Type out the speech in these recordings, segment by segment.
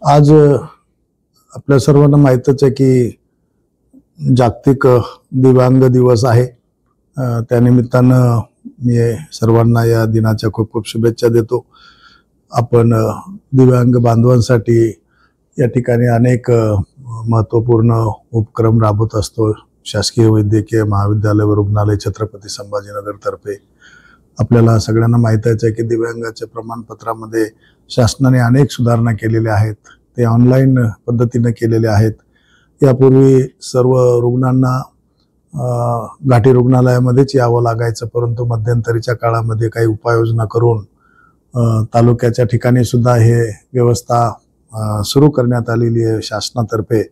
आज आपल्या सर्वांना माहीतच आहे की जागतिक दिव्यांग दिवस आहे। त्यानिमित्तानं मी सर्वांना या दिनाच्या खूप खूप शुभेच्छा देतो। आपण दिव्यांग बांधवांसाठी या ठिकाणी अनेक महत्त्वपूर्ण उपक्रम राबवत असतो। शासकीय वैद्यकीय महाविद्यालय व रुग्णालय छत्रपती संभाजीनगर तर्फे आपल्याला सगळ्यांना माहित आहे की दिव्यांगाच्या प्रमाणपत्रामध्ये शासनाने अनेक सुधारणा केलेल्या आहेत। ते ऑनलाईन पद्धतीने केलेले आहेत। यापूर्वी सर्व रुग्णांना घाटी रुग्णालयामध्येच यावं लागायचं, परंतु मध्यंतरीच्या काळामध्ये काही उपाययोजना करून तालुक्याच्या ठिकाणी सुद्धा हे व्यवस्था सुरू करण्यात आलेली आहे शासनातर्फे।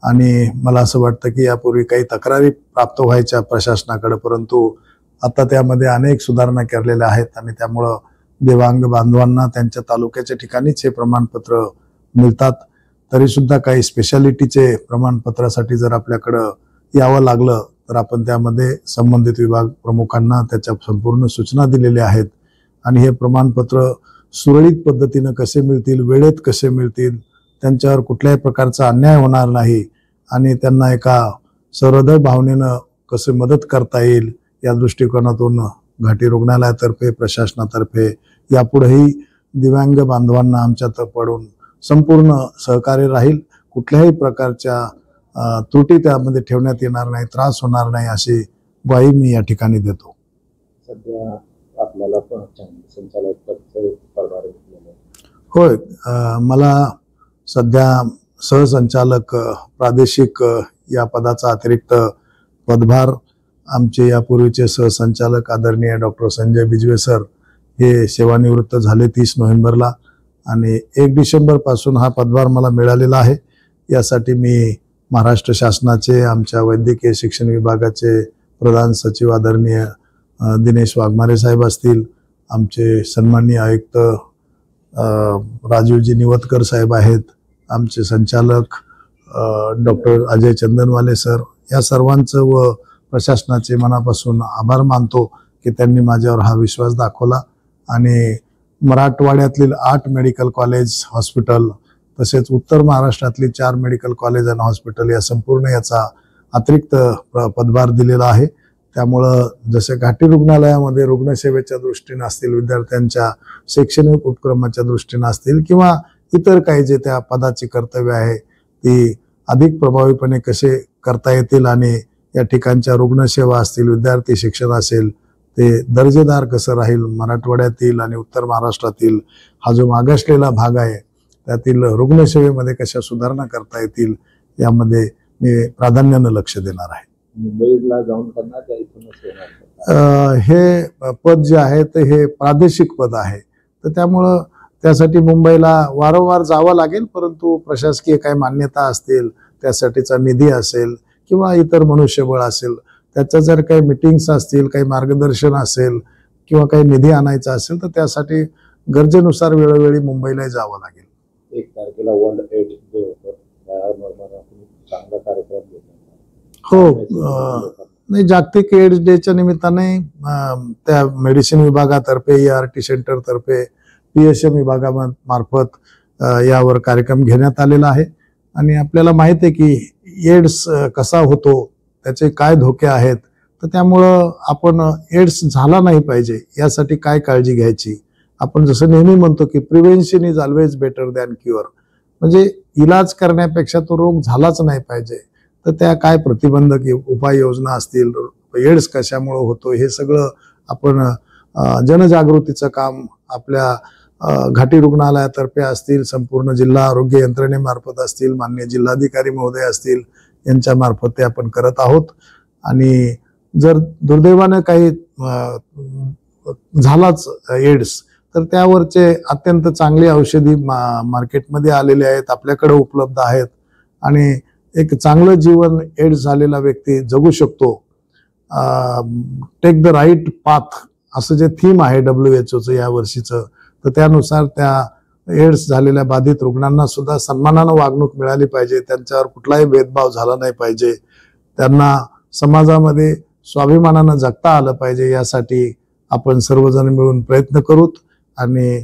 आणि मला असं वाटतं की यापूर्वी काही तक्रारी प्राप्त व्हायच्या प्रशासनाकडे, परंतु आता त्यामध्ये अनेक सुधारणा केलेल्या आहेत आणि त्यामुळे दिव्यांग बांधवांना त्यांच्या तालुक्याच्या ठिकाणीच हे प्रमाणपत्र मिळतात। तरी सुद्धा काही स्पेशालिटीचे प्रमाणपत्रासाठी जर आपल्याकडे यावं लागलं तर आपण त्यामध्ये संबंधित विभाग प्रमुखांना त्याच्या संपूर्ण सूचना दिलेल्या आहेत। आणि हे प्रमाणपत्र सुरळीत पद्धतीने कसे मिळतील, वेळेत कसे मिळतील, त्यांच्यावर कुठल्याही प्रकारचा अन्याय होणार नाही आणि त्यांना एका सहृदय भावनेनं कसे मदत करता येईल या दृष्टिकोनातून घाटी रुग्णालयातर्फे प्रशासनातर्फे यापुढेही दिव्यांग बांधवांना आमच्याकडून संपूर्ण सहकार्य राहील। कुठल्याही प्रकारच्या त्रुटी त्यामध्ये ठेवण्यात येणार नाही, त्रास होणार नाही अशी ग्वाही मी या ठिकाणी देतो। सध्या आपल्याला संचालक पदभार होय, मला सध्या सहसंचालक प्रादेशिक या पदाचा अतिरिक्त पदभार आमचे यापूर्वीचे सहसंचालक आदरणीय डॉक्टर संजय बिजवे सर हे सेवानिवृत्त झाले 30 नोव्हेंबरला आणि 1 डिसेंबर पासून हा पदभार मला मिळालेला आहे। यासाठी मी महाराष्ट्र शासनाचे आमच्या वैद्यकीय शिक्षण विभागाचे प्रधान सचिव आदरणीय दिनेश वाघमारे साहेब असतील, आमचे सन्माननीय आयुक्त राजीवजी निवतकर साहेब आहेत, आमचे संचालक डॉक्टर अजय चंदनवाले सर, या सर्वांचं व प्रशासनाचे मनापासून आभार मानतो की त्यांनी माझ्यावर हा विश्वास दाखवला। आणि मराठवाड्यातील 8 मेडिकल कॉलेज हॉस्पिटल तसेच उत्तर महाराष्ट्रातली 4 मेडिकल कॉलेज आणि हॉस्पिटल या संपूर्ण याचा अतिरिक्त पदभार दिलेला आहे। त्यामुळं जसे घाटी रुग्णालयामध्ये रुग्णसेवेच्या दृष्टीने असतील, विद्यार्थ्यांच्या शैक्षणिक उपक्रमाच्या दृष्टीने असतील किंवा इतर काही जे त्या पदाची कर्तव्य आहे ती अधिक प्रभावीपणे कसे करता येतील आणि या ठिकाणच्या रुग्णसेवा असतील, विद्यार्थी शिक्षण असेल ते दर्जेदार कसं राहील, मराठवाड्यातील आणि उत्तर महाराष्ट्रातील हा जो मागासलेला भाग आहे त्यातील रुग्णसेवेमध्ये कशा सुधारणा करता येतील यामध्ये मी प्राधान्याने लक्ष देणार आहे। मुंबईला जाऊन करणार का इथूनच होणार? हे पद जे आहे ते हे प्रादेशिक पद आहे, तर त्यामुळं त्यासाठी मुंबईला वारंवार जावं लागेल, परंतु प्रशासकीय काही मान्यता असतील, त्यासाठीचा निधी असेल किंवा इतर मनुष्यबळ असेल, त्याच्या जर काही मीटिंग्स असतील, काही मार्गदर्शन असेल किंवा काही निधी आणायचा असेल तर त्यासाठी गरजेनुसार वेळोवेळी मुंबईला जावं लागेल। 1 तारखेला वर्ल्ड एड्स डे होतो, चांगला कार्यक्रम घेतला। हो, नाही, जागतिक एड्स डेच्या निमित्ताने त्या मेडिसिन विभागातर्फे ERT सेंटर तर्फे PSM विभागामार्फत यावर कार्यक्रम घेण्यात आलेला आहे। आणि आपल्याला माहित आहे की एड्स कसा होतो, त्याचे काय धोके आहेत, तर त्यामुळं आपण एड्स झाला नाही पाहिजे यासाठी काय काळजी घ्यायची। आपण जसं नेहमी म्हणतो की prevention is always better than cure, म्हणजे इलाज करण्यापेक्षा तो रोग झालाच नाही पाहिजे। तर त्या काय प्रतिबंधक उपाययोजना असतील, एड्स कशामुळे होतो हे सगळं आपण जनजागृतीचं काम आपल्या घाटी रुग्णालयातर्फे असतील, संपूर्ण जिल्हा आरोग्य यंत्रणेमार्फत असतील, माननीय जिल्हाधिकारी महोदय असतील यांच्या मार्फत ते आपण करत आहोत। आणि जर दुर्दैवाने काही झालाच एड्स तर त्यावरचे अत्यंत चांगली औषधी मार्केटमध्ये आलेले आहेत, आपल्याकडे उपलब्ध आहेत आणि एक चांगलं जीवन एड्स झालेला व्यक्ती जगू शकतो। टेक द राईट पाथ असं जे थीम आहे WHO या वर्षीचं, तर त्यानुसार त्या एड्स झालेल्या बाधित रुग्णांना सुद्धा सन्मानानं वागणूक मिळाली पाहिजे, त्यांच्यावर कुठलाही भेदभाव झाला नाही पाहिजे, त्यांना समाजामध्ये स्वाभिमानानं जगता आलं पाहिजे, यासाठी आपण सर्वजण मिळून प्रयत्न करूत। आणि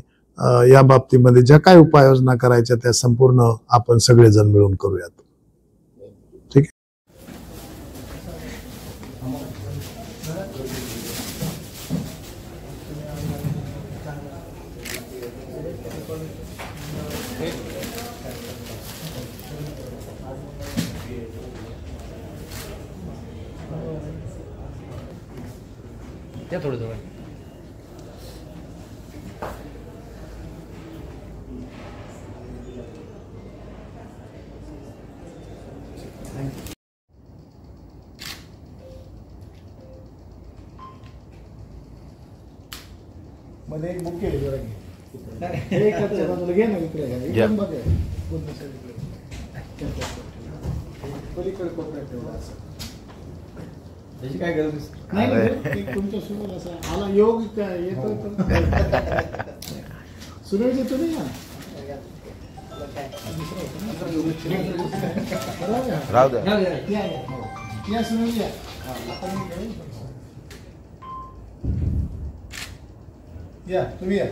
या बाबतीमध्ये ज्या काय उपाययोजना करायच्या त्या संपूर्ण आपण सगळेजण मिळून करूयात. ठीक आहे. त्या थोडं जवळ मध्ये एक बुक केली जरा घे. हे एकाच्या बाजूला घे ना इकडे घे. इकडून बघ हे. पूर्ण सगळीकडे. पलीकडे कोपऱ्यात ठेवलं असं. त्याची काय गरज नाही नाही, एक तुमच्यासोबत असा आला योग काय येतो तर सुरेश येतो नाही ना. राहू द्या. या सुरेश या. आपण घेऊ. या तुम्ही या.